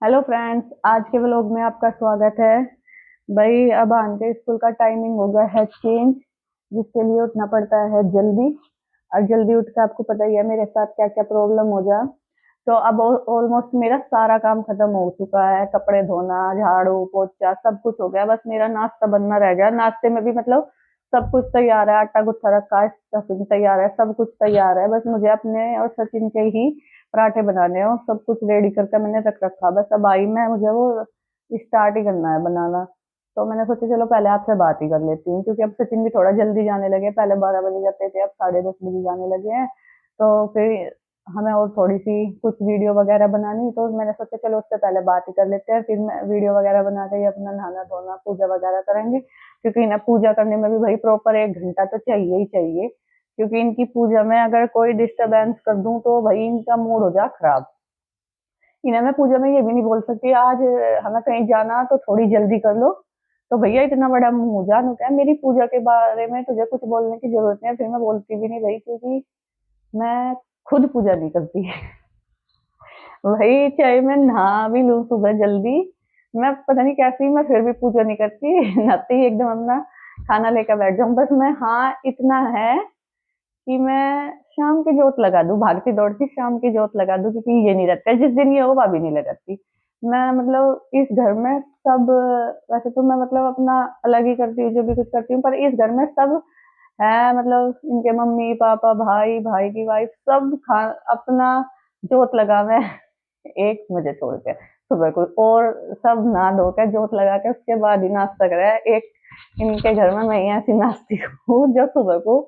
Hello friends, आज के vlog में आपका स्वागत है। भाई अब आन के स्कूल का टाइमिंग हो गया है चेंज, जिसके लिए उठना पड़ता है जल्दी। और जल्दी उठ के आपको पता ही है मेरे साथ क्या क्या प्रॉब्लम हो जा। तो अब ऑलमोस्ट मेरा सारा काम खत्म हो चुका है। कपड़े धोना, झाड़ू पोछा सब कुछ हो गया, बस मेरा नाश्ता बनना रह गया। नाश्ते में भी मतलब सब कुछ तैयार है, आटा गुत्था रखा है, स्टफिंग तैयार है, सब कुछ तैयार है। बस मुझे अपने और सचिन के ही पराठे बनाने हो, सब कुछ रेडी करके मैंने रख रखा। बस अब आई मैं, मुझे वो स्टार्ट ही करना है बनाना। तो मैंने सोचा चलो पहले आपसे बात ही कर लेती हूँ, क्योंकि अब सचिन भी थोड़ा जल्दी जाने लगे। पहले 12 बजे जाते थे, अब 10:30 बजे जाने लगे हैं। तो फिर हमें और थोड़ी सी कुछ वीडियो वगैरह बनानी, तो मैंने सोचा चलो उससे पहले बात ही कर लेते हैं, फिर मैं वीडियो वगैरह बना के ही अपना नहाना धोना पूजा वगैरह करेंगे। क्योंकि ना पूजा करने में भी भाई प्रॉपर 1 घंटा तो चाहिए ही चाहिए, क्योंकि इनकी पूजा में अगर कोई डिस्टरबेंस कर दूं तो भाई इनका मूड हो जा खराब। इन्हें मैं पूजा में ये भी नहीं बोल सकती आज हमें कहीं जाना तो थोड़ी जल्दी कर लो, तो भैया इतना बड़ा मुंह हो जा। नु क्या मेरी पूजा के बारे में तुझे कुछ बोलने की जरूरत नहीं है, फिर मैं बोलती भी नहीं भाई, क्योंकि मैं खुद पूजा नहीं करती। भाई चाहे मैं नहा भी लूं सुबह जल्दी, मैं पता नहीं कैसी, मैं फिर भी पूजा नहीं करती। नहाते ही एकदम अपना खाना लेकर बैठ जाऊं। बस मैं, हाँ इतना है कि मैं शाम की जोत लगा दूं, भागती दौड़ती शाम की जोत लगा दूं, क्योंकि ये नहीं रहता है, जिस दिन ये हो भाभी नहीं लगाती। मैं मतलब इस घर में सब, वैसे तो मैं मतलब अपना अलग ही करती हूँ जो भी कुछ करती हूँ, पर इस घर में सब है, मतलब इनके मम्मी पापा भाई भाई की वाइफ सब खा अपना जोत लगावे। एक मुझे छोड़ के सुबह को, और सब नहा धो के जोत लगा के उसके बाद ही नाश्ता करे। एक इनके घर में मैं ही ऐसी नाश्ती हूँ जो सुबह को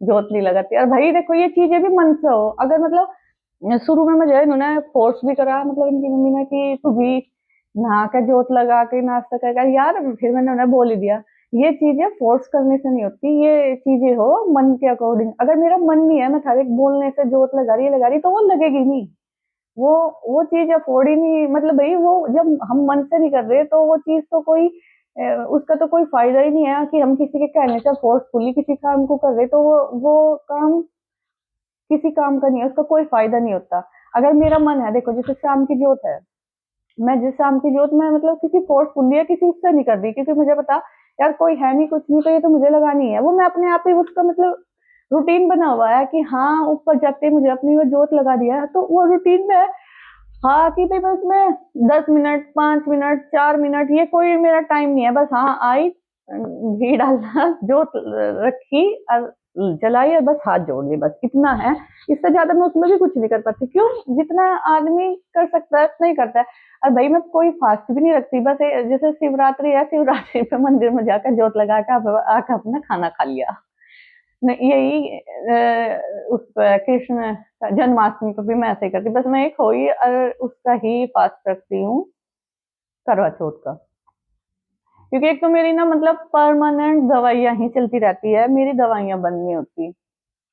जोत नहीं लगाती। और भाई देखो ये चीजें भी मन से हो, अगर मतलब शुरू में मुझे इन्होंने फोर्स भी करा, मतलब इनकी मम्मी ने कि तू भी नहा के जोत लगा के नाश्ता करेगा यार, फिर मैंने उन्हें बोल ही दिया ये चीजें फोर्स करने से नहीं होती, ये चीजें हो मन के अकॉर्डिंग। अगर मेरा मन नहीं है, मैं थारे बोलने से जोत लगा रही तो वो लगेगी नहीं। वो वो चीज अफोर्ड ही नहीं, मतलब भाई वो जब हम मन से नहीं कर रहे तो वो चीज तो कोई उसका तो कोई फायदा ही नहीं है कि हम किसी के कहने से फोर्सफुली किसी काम को कर रहे, तो वो काम किसी काम का नहीं है, उसका कोई फायदा नहीं होता। अगर मेरा मन है, देखो जैसे शाम की जोत है, मैं जिस शाम की जोत में मतलब किसी फोर्सफुली या किसी उससे नहीं कर रही, क्योंकि मुझे पता यार कोई है नहीं कुछ नहीं, तो ये तो मुझे लगानी है। वो मैं अपने आप ही उसका मतलब रूटीन बना हुआ है कि हाँ ऊपर जाते ही मुझे अपनी वो जोत लगा दिया है, तो वो रूटीन में है। हाँ कि भाई बस मैं 10 मिनट 5 मिनट 4 मिनट ये कोई मेरा टाइम नहीं है। बस हाँ आई, घी डाला, जोत रखी और जलाई और बस हाथ जोड़ लिए, बस इतना है। इससे ज्यादा मैं उसमें भी कुछ नहीं कर पाती, क्यों जितना आदमी कर सकता है उतना ही करता है। और भाई मैं कोई फास्ट भी नहीं रखती, बस जैसे शिवरात्रि है, शिवरात्रि पे मंदिर में जाकर जोत लगा के आकर अपना खाना खा लिया। यही उस कृष्ण जन्माष्टमी पे भी मैं ऐसे ही करती, बस मैं एक होली और उसका ही फास्ट रखती हूँ, करवा चौथ का। क्योंकि एक तो मेरी ना मतलब परमानेंट दवाइयाँ ही चलती रहती है, मेरी दवाइयाँ बंद नहीं होती।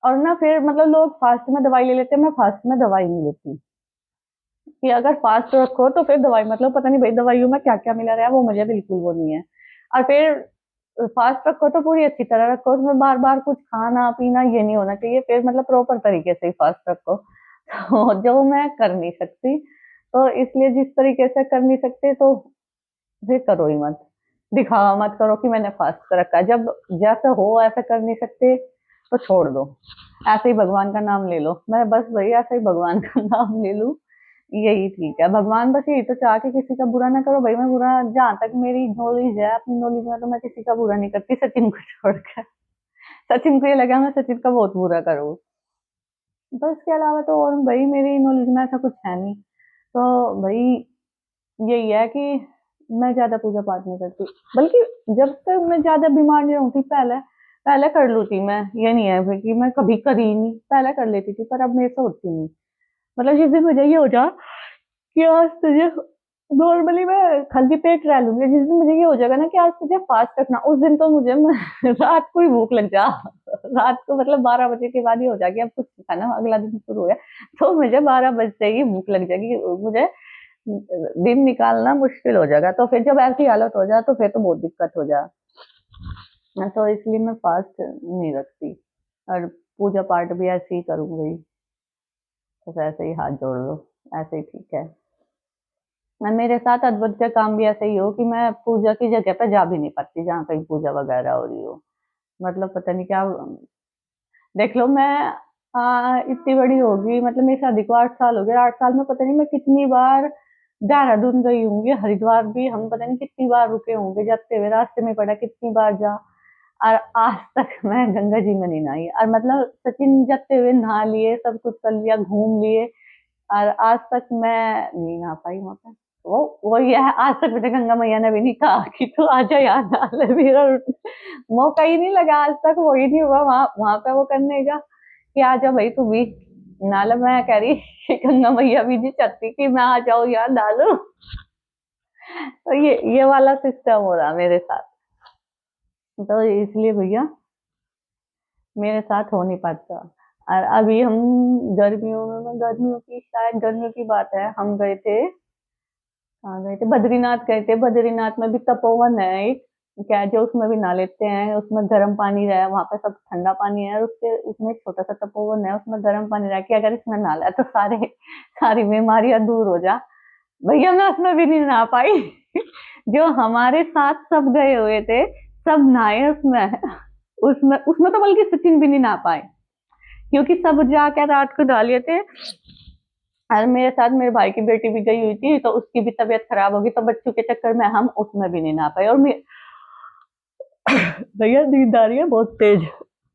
और ना फिर मतलब लोग फास्ट में दवाई ले लेते हैं, मैं फास्ट में दवाई नहीं लेती। कि अगर फास्ट रखो तो फिर दवाई मतलब पता नहीं भाई दवाइयों में क्या क्या मिला रहा है, वो मुझे बिल्कुल वो नहीं है। और फिर फास्ट रखो तो पूरी अच्छी तरह रखो, उसमें बार बार कुछ खाना पीना ये नहीं होना चाहिए, फिर मतलब प्रॉपर तरीके से ही फास्ट रखो। तो जो मैं कर नहीं सकती, तो इसलिए जिस तरीके से कर नहीं सकते तो फिर करो ही मत, दिखावा मत करो कि मैंने फास्ट कर रखा है। जब जैसा हो ऐसा कर नहीं सकते तो छोड़ दो, ऐसे ही भगवान का नाम ले लो। मैं बस वही ऐसे ही भगवान का नाम ले लूं, यही ठीक है। भगवान बस यही तो चाह के किसी का बुरा ना करो। भाई मैं बुरा, जहाँ तक मेरी नॉलेज है, अपनी नॉलेज में तो मैं किसी का बुरा नहीं करती, सचिन को छोड़कर। सचिन को ये लगा मैं सचिन का बहुत बुरा करूँ, तो इसके अलावा तो और भाई मेरी नॉलेज में ऐसा कुछ है नहीं। तो भाई यही है कि मैं ज्यादा पूजा पाठ नहीं करती, बल्कि जब तक मैं ज्यादा बीमार नहीं होती पहले पहले कर लेती मैं। ये नहीं है फिर कि मैं कभी करी नहीं, पहले कर लेती थी, पर अब मेरे से होती नहीं। मतलब जिस दिन मुझे ये हो जा कि आज तुझे, नॉर्मली मैं खाली पेट रह लूंगी, जिस दिन मुझे ये हो जाएगा ना कि आज तुझे फास्ट रखना, उस दिन तो मुझे रात को ही भूख लग जा। रात को मतलब 12 बजे के बाद ही हो जाएगी, अब कुछ नहीं खाना, अगला दिन शुरू हो गया, तो मुझे 12 बजते ही भूख लग जाएगी। मुझे दिन निकालना मुश्किल हो जाएगा, तो फिर जब ऐसी हालत हो जाए तो फिर तो बहुत दिक्कत हो जाए। तो इसलिए मैं फास्ट नहीं रखती, और पूजा पाठ भी ऐसे ही करूंगी, बस ऐसे ही हाथ जोड़ लो, ऐसे ही ठीक है। मेरे साथ अद्भुत का काम भी ऐसा ही हो कि मैं पूजा की जगह पे जा भी नहीं पाती जहाँ कहीं पूजा वगैरह हो रही हो। मतलब पता नहीं क्या, देख लो मैं इतनी बड़ी होगी, मतलब मेरी शादी को 8 साल हो गए। 8 साल में पता नहीं मैं कितनी बार देहरादून गई होंगी, हरिद्वार भी हम पता नहीं कितनी बार रुके होंगे, जाते हुए रास्ते में पड़ा कितनी बार जा। और आज तक मैं गंगा जी में नहीं नहाई, और मतलब सचिन जाते हुए नहा लिए, सब कुछ कर लिया, घूम लिए, और आज तक मैं नहीं नहा पाई वहां पे। वो ये है, आज तक मुझे गंगा मैया ने भी नहीं कहा कि तू आ जा यार नहा ले, मेरा मौका ही नहीं लगा आज तक, वो ही नहीं हुआ वहां वहां पे वो करने का कि आ जा भाई तू भी नहा ले। मैं कह रही कि गंगा मैया भी नहीं चाहती कि मैं आ जाऊं यार नहा लूं। तो ये वाला सिस्टम हो रहा मेरे साथ, तो इसलिए भैया मेरे साथ हो नहीं पाता। और अभी हम गर्मियों में, गर्मियों की शायद गर्मियों की बात है, हम गए थे, कहाँ गए थे, बद्रीनाथ गए थे। बद्रीनाथ में भी तपोवन है एक, क्या है, जो उसमें भी नहा लेते हैं, उसमें गर्म पानी रहा है, वहां पे सब ठंडा पानी है, और उसके उसमें एक छोटा सा तपोवन है, उसमें गर्म पानी रहा है कि अगर इसमें नहा लिया तो सारी बीमारियां दूर हो जा। भैया मैं उसमें भी नहीं नहा पाई। जो हमारे साथ सब गए हुए थे, सब नहाए उसमें। उसमें उसमें तो बल्कि सचिन भी नहीं नहा पाए, क्योंकि सब जाकर रात को नहा लिए थे। और मेरे साथ मेरे भाई की बेटी भी गई हुई थी, तो उसकी भी तबीयत खराब होगी, तो बच्चों के चक्कर में हम उसमें भी नहीं नहा पाए। और भैया नींद आ रही है बहुत तेज,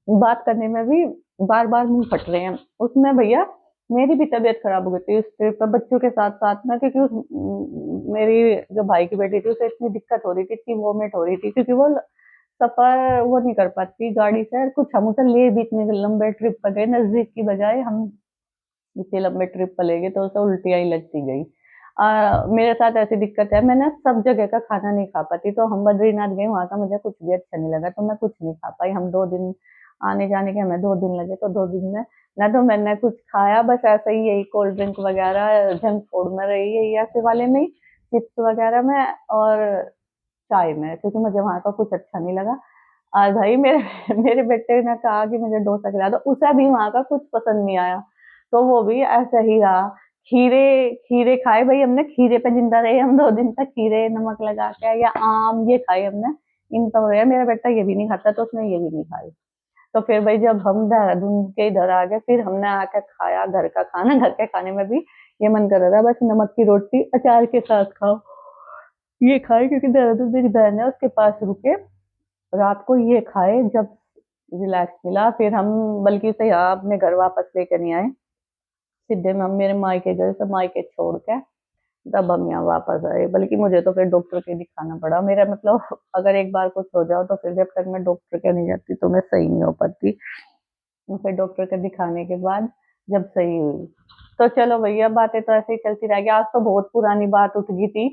बात करने में भी बार बार मुंह फट रहे हैं उसमें भैया। मेरी भी तबीयत खराब हो गई थी उस ट्रिप पर, बच्चों के साथ साथ में, क्योंकि मेरी जो भाई की बेटी थी उसे इतनी दिक्कत हो रही थी, इतनी वोमिट हो रही थी, क्योंकि वो सफर वो नहीं कर पाती गाड़ी से। कुछ हम उसे ले भी इतने लंबे ट्रिप पर गए, नजदीक की बजाय हम इतने लंबे ट्रिप पर ले गए, तो उसे उल्टियाँ ही लगती गई। मेरे साथ ऐसी दिक्कत है, मैं ना सब जगह का खाना नहीं खा पाती, तो हम बद्रीनाथ गए, वहां का मुझे कुछ भी अच्छा नहीं लगा, तो मैं कुछ नहीं खा पाई। हम 2 दिन आने जाने के, हमें 2 दिन लगे, तो 2 दिन में ना तो मैंने कुछ खाया, बस ऐसे ही यही कोल्ड ड्रिंक वगैरह जंक फूड में रही है, ऐसे वाले में चिप्स वगैरह में, और चाय में, क्योंकि मुझे वहां का कुछ अच्छा नहीं लगा। और भाई मेरे मेरे बेटे ने कहा कि मुझे डोसा खिला दो, उसे भी वहां का कुछ पसंद नहीं आया, तो वो भी ऐसा ही रहा। खीरे खीरे खाए भाई हमने, खीरे पे जिंदा रहे हम 2 दिन तक, खीरे नमक लगा के, या आम ये खाए हमने। इन पर रहे, मेरा बेटा ये भी नहीं खाता, तो उसने ये भी नहीं खाई। तो फिर भाई जब हम देहरादून के इधर आ गए, फिर हमने आके खाया घर का खाना। घर के खाने में भी ये मन कर रहा था बस नमक की रोटी अचार के साथ खाओ, ये खाए, क्योंकि देहरादून मेरी बहन है उसके पास रुके, रात को ये खाए, जब रिलैक्स मिला, फिर हम बल्कि उसे यहाँ अपने घर वापस लेकर नहीं आए, सीधे में हम मेरे मायके गए, तो मायके छोड़ के तब हम यहाँ वापस आए। बल्कि मुझे तो फिर डॉक्टर के दिखाना पड़ा, मेरा मतलब अगर एक बार कुछ हो जाओ तो फिर जब तक मैं डॉक्टर के नहीं जाती तो मैं सही नहीं हो पाती। तो फिर डॉक्टर के दिखाने के बाद जब सही हुई, तो चलो भैया बातें तो ऐसे ही चलती रहेगी। आज तो बहुत पुरानी बात उठ गई थी,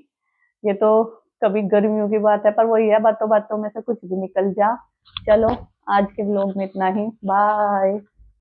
ये तो कभी गर्मियों की बात है, पर वही है, बातों बातों में से कुछ भी निकल जा। चलो आज के व्लॉग में इतना ही, बाय।